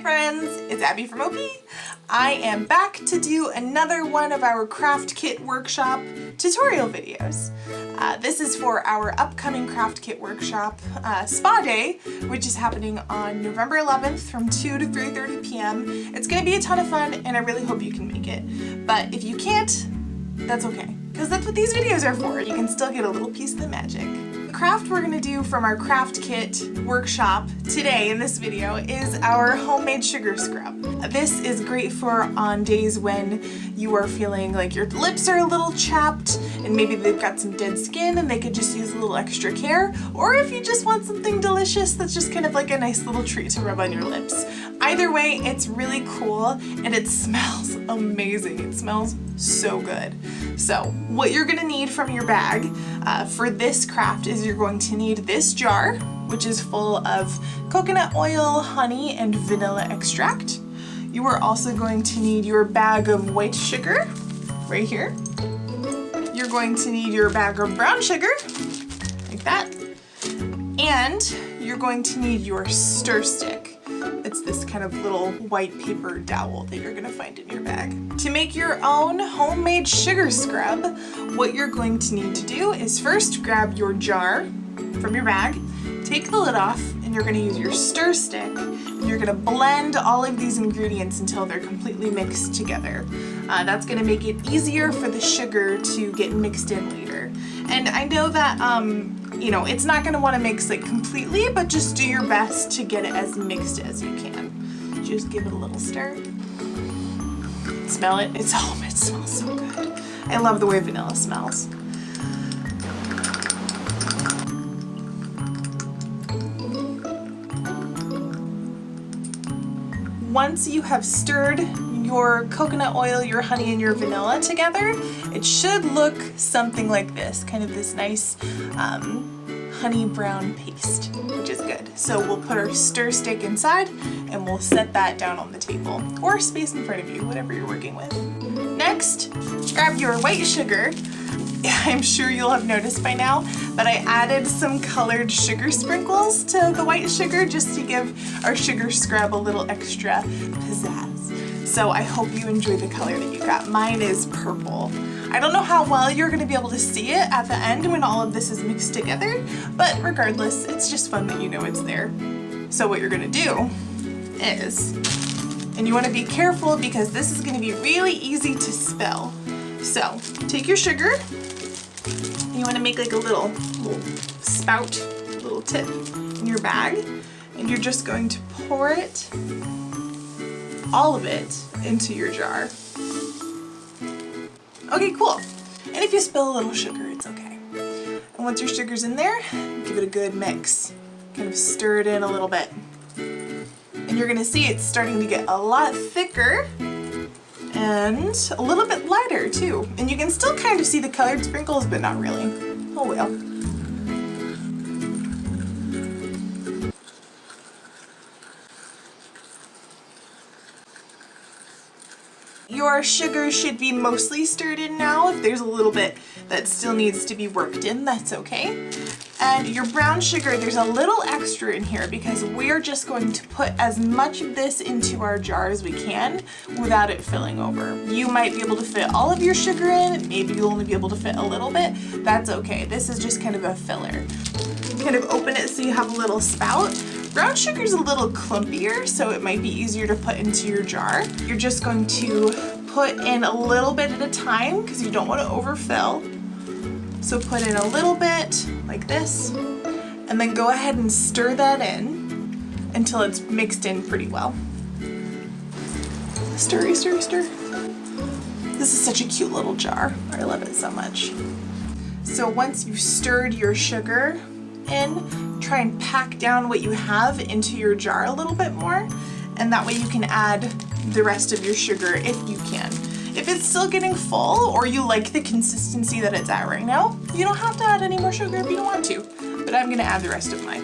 friends, it's Abby from OP. I am back to do another one of our craft kit workshop tutorial videos. This is for our upcoming craft kit workshop spa day, which is happening on November 11th from 2 to 3:30 p.m. It's going to be a ton of fun and I really hope you can make it. But if you can't, that's okay, because that's what these videos are for. You can still get a little piece of the magic. The craft we're going to do from our craft kit workshop today in this video is our homemade sugar scrub. This is great for on days when you are feeling like your lips are a little chapped and maybe they've got some dead skin and they could just use a little extra care, or if you just want something delicious that's just kind of like a nice little treat to rub on your lips. Either way, it's really cool and it smells amazing. It smells so good. So what you're going to need from your bag for this craft is you're going to need this jar, which is full of coconut oil, honey, and vanilla extract. You are also going to need your bag of white sugar, right here. You're going to need your bag of brown sugar, like that. And you're going to need your stir stick. It's this kind of little white paper dowel that you're going to find in your bag. To make your own homemade sugar scrub, what you're going to need to do is first grab your jar from your bag, take the lid off, and you're going to use your stir stick, and you're going to blend all of these ingredients until they're completely mixed together. That's going to make it easier for the sugar to get mixed in later. And I know that you know, it's not going to want to mix like completely, but just do your best to get it as mixed as you can. Just give it a little stir. Smell it. It smells so good. I love the way vanilla smells. Once you have stirred your coconut oil, your honey, and your vanilla together, it should look something like this, kind of this nice honey brown paste, which is good. So we'll put our stir stick inside and we'll set that down on the table or space in front of you, whatever you're working with. Next, grab your white sugar. I'm sure you'll have noticed by now that I added some colored sugar sprinkles to the white sugar just to give our sugar scrub a little extra pizzazz. So I hope you enjoy the color that you got. Mine is purple. I don't know how well you're going to be able to see it at the end when all of this is mixed together, but regardless, it's just fun that you know it's there. So what you're going to do is, and you want to be careful because this is going to be really easy to spill. So take your sugar, and you want to make like a little spout, little tip in your bag, and you're just going to pour it, all of it, into your jar. Okay, cool. And if you spill a little sugar, it's okay. And once your sugar's in there, give it a good mix. Kind of stir it in a little bit. And you're gonna see it's starting to get a lot thicker and a little bit lighter too. And you can still kind of see the colored sprinkles, but not really. Oh well. Your sugar should be mostly stirred in now. If there's a little bit that still needs to be worked in, that's okay. And your brown sugar, there's a little extra in here because we're just going to put as much of this into our jar as we can without it filling over. You might be able to fit all of your sugar in, maybe you'll only be able to fit a little bit. That's okay. This is just kind of a filler. Kind of open it so you have a little spout. Brown sugar is a little clumpier, so it might be easier to put into your jar. You're just going to put in a little bit at a time because you don't want to overfill. So put in a little bit like this, and then go ahead and stir that in until it's mixed in pretty well. Stir, stir, stir. This is such a cute little jar. I love it so much. So once you've stirred your sugar in, try and pack down what you have into your jar a little bit more, and that way you can add the rest of your sugar if you can. If it's still getting full or you like the consistency that it's at right now, you don't have to add any more sugar if you don't want to, but I'm going to add the rest of mine.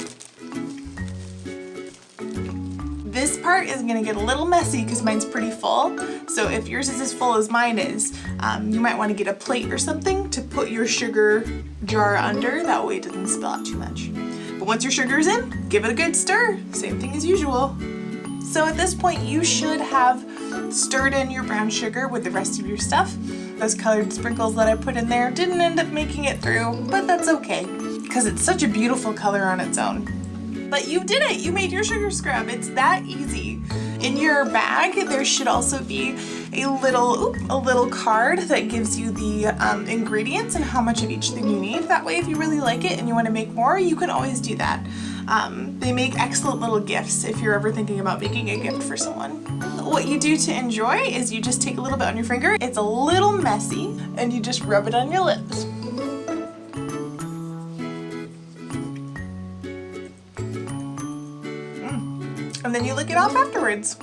This part is going to get a little messy because mine's pretty full, so if yours is as full as mine is, you might want to get a plate or something to put your sugar jar under, that way it doesn't spill out too much. But once your sugar is in, give it a good stir, same thing as usual. So at this point you should have stirred in your brown sugar with the rest of your stuff. Those colored sprinkles that I put in there didn't end up making it through, but that's okay, because it's such a beautiful color on its own. But you did it! You made your sugar scrub! It's that easy. In your bag there should also be a little card that gives you the ingredients and how much of each thing you need. That way if you really like it and you want to make more, you can always do that. They make excellent little gifts if you're ever thinking about making a gift for someone. What you do to enjoy is you just take a little bit on your finger. It's a little messy and you just rub it on your lips. And then you lick it off afterwards.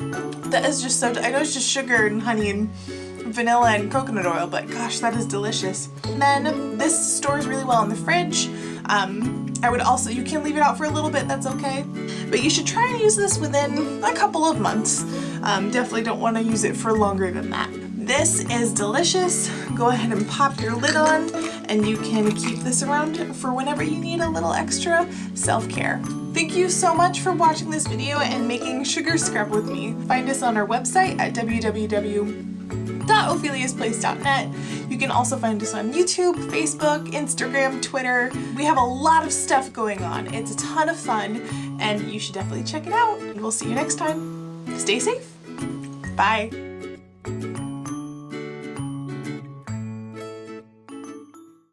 That is just so, I know it's just sugar and honey and vanilla and coconut oil, but gosh, that is delicious. And then this stores really well in the fridge. I would also, you can leave it out for a little bit, that's okay. But you should try and use this within a couple of months. Definitely don't want to use it for longer than that. This is delicious. Go ahead and pop your lid on and you can keep this around for whenever you need a little extra self-care. Thank you so much for watching this video and making sugar scrub with me. Find us on our website at www.opheliasplace.net. You can also find us on YouTube, Facebook, Instagram, Twitter. We have a lot of stuff going on. It's a ton of fun and you should definitely check it out. We'll see you next time. Stay safe. Bye.